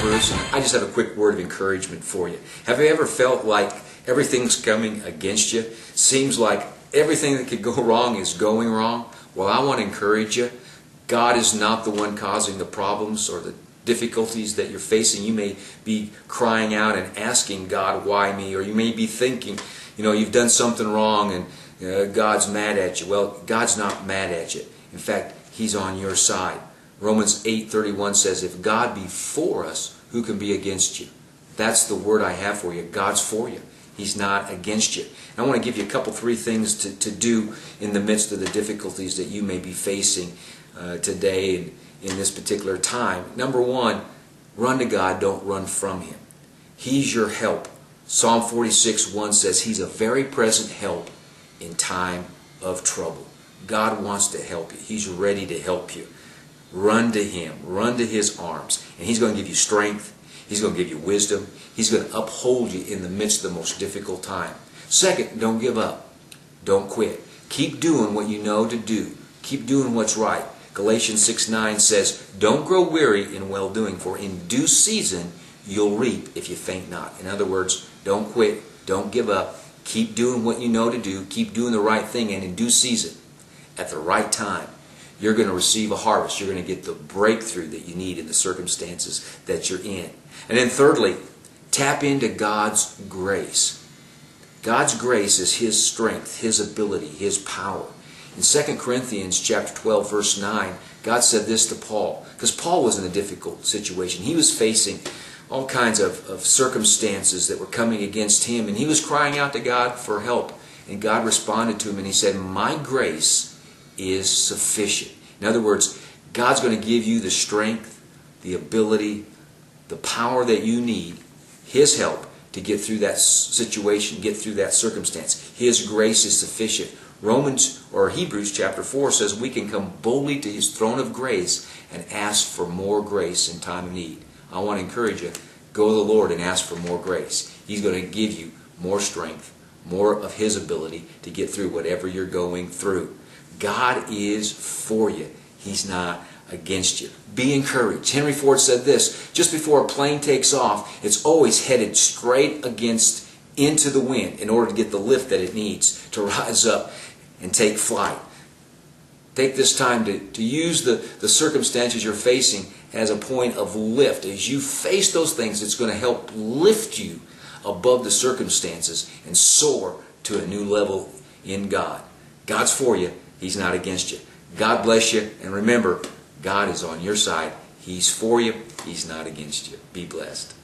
Bruce. I just have a quick word of encouragement for you. Have you ever felt like everything's coming against you? Seems like everything that could go wrong is going wrong? Well, I want to encourage you. God is not the one causing the problems or the difficulties that you're facing. You may be crying out and asking God, why me? Or you may be thinking, you've done something wrong and God's mad at you. Well, God's not mad at you. In fact, He's on your side. Romans 8:31 says, if God be for us, who can be against you? That's the word I have for you. God's for you. He's not against you. And I want to give you three things to do in the midst of the difficulties that you may be facing today and in this particular time. Number one, run to God, don't run from Him. He's your help. Psalm 46:1 says He's a very present help in time of trouble. God wants to help you. He's ready to help you. Run to Him. Run to His arms. And He's going to give you strength. He's going to give you wisdom. He's going to uphold you in the midst of the most difficult time. Second, don't give up. Don't quit. Keep doing what you know to do. Keep doing what's right. Galatians 6:9 says, don't grow weary in well-doing, for in due season you'll reap if you faint not. In other words, don't quit. Don't give up. Keep doing what you know to do. Keep doing the right thing, and in due season, at the right time, you're going to receive a harvest. You're going to get the breakthrough that you need in the circumstances that you're in. And then thirdly, tap into God's grace. God's grace is His strength, His ability, His power. In 2 Corinthians chapter 12, verse 9, God said this to Paul, because Paul was in a difficult situation. He was facing all kinds of circumstances that were coming against him, and he was crying out to God for help. And God responded to him, and He said, my grace is sufficient. In other words, God's going to give you the strength, the ability, the power that you need, His help to get through that situation, get through that circumstance. His grace is sufficient. Hebrews chapter 4 says we can come boldly to His throne of grace and ask for more grace in time of need. I want to encourage you, go to the Lord and ask for more grace. He's going to give you more strength, more of His ability to get through whatever you're going through. God is for you. He's not against you. Be encouraged. Henry Ford said this, just before a plane takes off, it's always headed straight into the wind in order to get the lift that it needs to rise up and take flight. Take this time to use the circumstances you're facing as a point of lift. As you face those things, it's going to help lift you above the circumstances and soar to a new level in God. God's for you. He's not against you. God bless you. And remember, God is on your side. He's for you. He's not against you. Be blessed.